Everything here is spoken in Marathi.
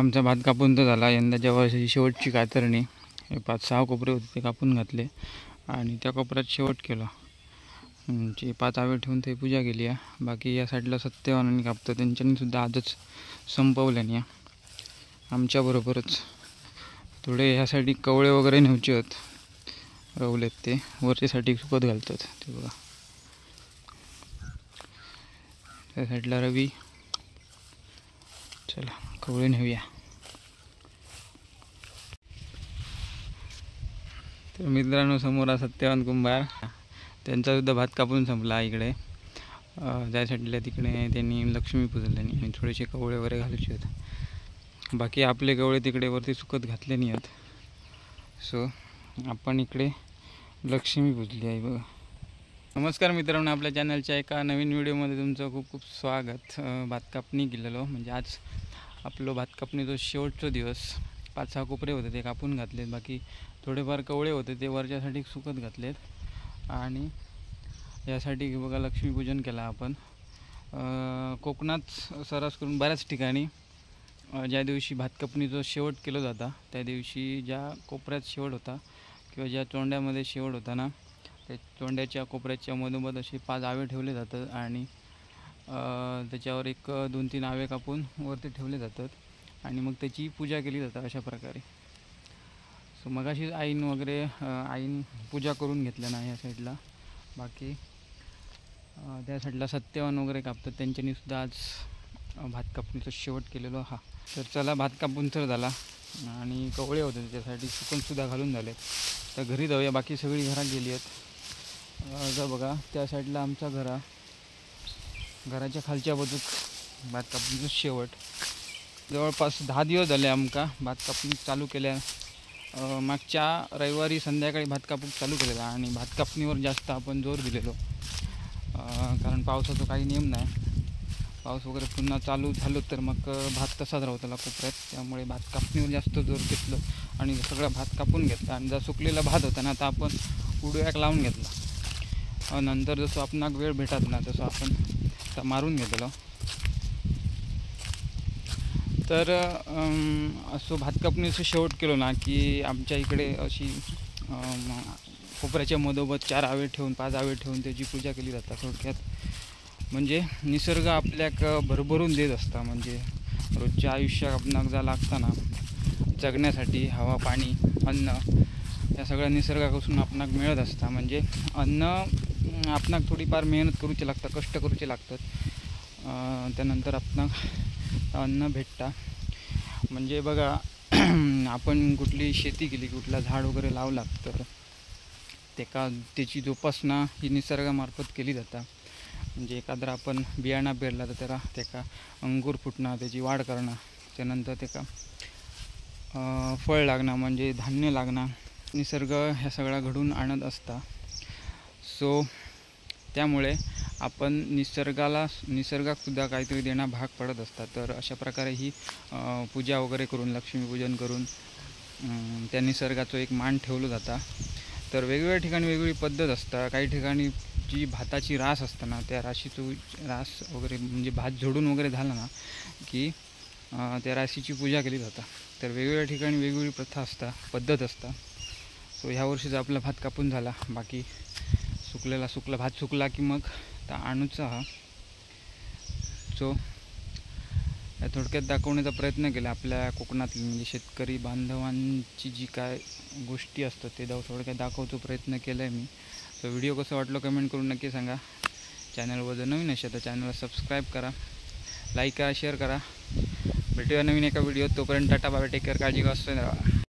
आमचा भात कापून तर झाला. यंदाच्या वर्षाची शेवटची कातरणी. हे 5-6 कोपरे होते ते कापून घातले आणि त्या कोपऱ्यात शेवट केला. 5 आवे ठेवून ते पूजा केली आहे. बाकी या साईडला सत्यवानांनी कापतं, त्यांच्यानी सुद्धा आजच संपवल्याने आमच्याबरोबरच थोडे ह्यासाठी कवळे वगैरे न्यायचे आहेत. रवलेत ते वरच्यासाठी सुकत घालतात ते बघा. त्या साईडला रवी. चला कवळे नेऊया. तर मित्रांनो, समोर सत्यवान कुंभार, त्यांचा सुद्धा भात कापून संपला. इकडे त्या साईडला तिकडे त्यांनी लक्ष्मी पूजल्यानी आणि थोडेसे कवळे वगैरे घालायचे आहेत. बाकी आपले कवळे तिकडे वरती सुकत घातले नाही आहेत. सो आपण इकडे लक्ष्मी पूजली आहे बघा. नमस्कार मित्रांनो, आपल्या चॅनलच्या एका नवीन व्हिडिओमध्ये तुमचं खूप खूप स्वागत. भात कापणी केलेलो म्हणजे आज आपलं भात कापणीचा शेवटचा दिवस. 5-6 कोपरे होते ते कापून घातलेत. बाकी थोडेफार कवळे होते ते वरच्यासाठी सुकत घातलेत. आणि यासाठी बघा लक्ष्मीपूजन केलं आपण. कोकणात सर्रास करून बऱ्याच ठिकाणी ज्या दिवशी भात कापणीचं शेवट केलं जातं त्या दिवशी ज्या कोपऱ्यात शेवट होता किंवा ज्या चोंड्यामध्ये शेवट होता ना, त्या चोंड्याच्या कोपऱ्याच्या मधोमध असे 5 आवे ठेवले जातात आणि त्याच्यावर 1-2-3 आवे कापून वरती ठेवले जातात आणि मग त्याची पूजा केली जाते अशा प्रकारे. सो मगाशी आईन वगैरे आईन पूजा करून घेतल्या ना या साईडला. बाकी त्या साईडला सत्यवान वगैरे कापतात, त्यांच्यानी सुद्धा आज भात कापणीचा शेवट केलेलो हा. तर चला भात कापून तर झाला आणि कवळे होते त्याच्यासाठी सुकून सुद्धा घालून झाले. तर घरी जाऊया. बाकी सगळी घरात गेली आहेत. जर बघा त्या साईडला आमचा घराच्या खालच्या बाजूक भात कापणीचं शेवट. जवळपास 10 दिवस झाले आमका भात कापणी चालू केल्या. मागच्या रविवारी संध्याकाळी भात कापूक चालू केलेला आणि भात कापणीवर जास्त आपण जोर दिलेलो. कारण पावसाचा काही नियम नाही. पाऊस वगैरे पुन्हा चालू झालो तर मग भात तसाच राहतो त्याला कोपऱ्यात. त्यामुळे भात कापणीवर जास्त जोर घेतलं आणि सगळा भात कापून घेतला. आणि जर सुकलेला भात होता ना तर आपण उडव्याक लावून घेतला. नंतर जसं आपणाक वेळ भेटत ना तसं आपण मारून घेतलो. तर असं भात कापणीचं शेवट केलो ना की आमच्या इकडे अशी कोपऱ्याच्या मधोमध 4 आवे ठेवून 5 आवे ठेवून त्याची पूजा केली जातात. थोडक्यात म्हणजे निसर्ग आपल्याक भरभरून देत असता. म्हणजे रोजच्या आयुष्यात आपणाक जा लागता ना जगण्यासाठी हवा, पाणी, अन्न या सगळ्या निसर्गापासून आपणाक मिळत असता. म्हणजे अन्न आपणाक थोडीफार मेहनत करूची लागतं, कष्ट करूचे लागतात. त्यानंतर आपणाक अन्न भेटता. म्हणजे बघा आपण कुठली शेती केली, कुठला झाड वगैरे लावला तर त्याची जोपासना ही निसर्गामार्फत केली जाता. म्हणजे एखादा आपण बियाणा पेरला तर त्याला अंकुर फुटणं, त्याची वाढ करणं, त्यानंतर त्याला फळ लागणं म्हणजे धान्य लागणं, निसर्ग ह्या सगळ्या घडून आणत असता. सो त्यामुळे आपण निसर्गाकसुद्धा काहीतरी देणं भाग पडत असतात. तर अशा प्रकारे ही पूजा वगैरे करून लक्ष्मीपूजन करून त्या निसर्गाचं एक मान ठेवलं जातं. तर वेगवेगळ्या ठिकाणी वेगवेगळी पद्धत असतं. काही ठिकाणी जी भाताची रास असतं ना त्या राशीचं रास वगैरे म्हणजे भात झोडून वगैरे झाला ना की त्या राशीची पूजा केली जातं. तर वेगवेगळ्या ठिकाणी वेगवेगळी प्रथा असता, पद्धत असता. सो ह्या वर्षीचा आपला भात कापून झाला. बाकी सुकला भात सुकला की मग त्या आणूचा हा. सो थोडक्यात दाखवण्याचा प्रयत्न केला आपल्या कोकणातली म्हणजे शेतकरी बांधवांची जी काय गोष्टी असतात ते थोडक्यात दाखवतो प्रयत्न केला आहे मी. सो व्हिडिओ कसं वाटलं कमेंट करून नक्की सांगा. चॅनलवर जर नवीन असेल तर चॅनलला सबस्क्राईब करा, लाईक करा, शेअर करा. भेटूया नवीन एका व्हिडिओत. तोपर्यंत टाटा बाय, टेक केअर, काळजी घ्या.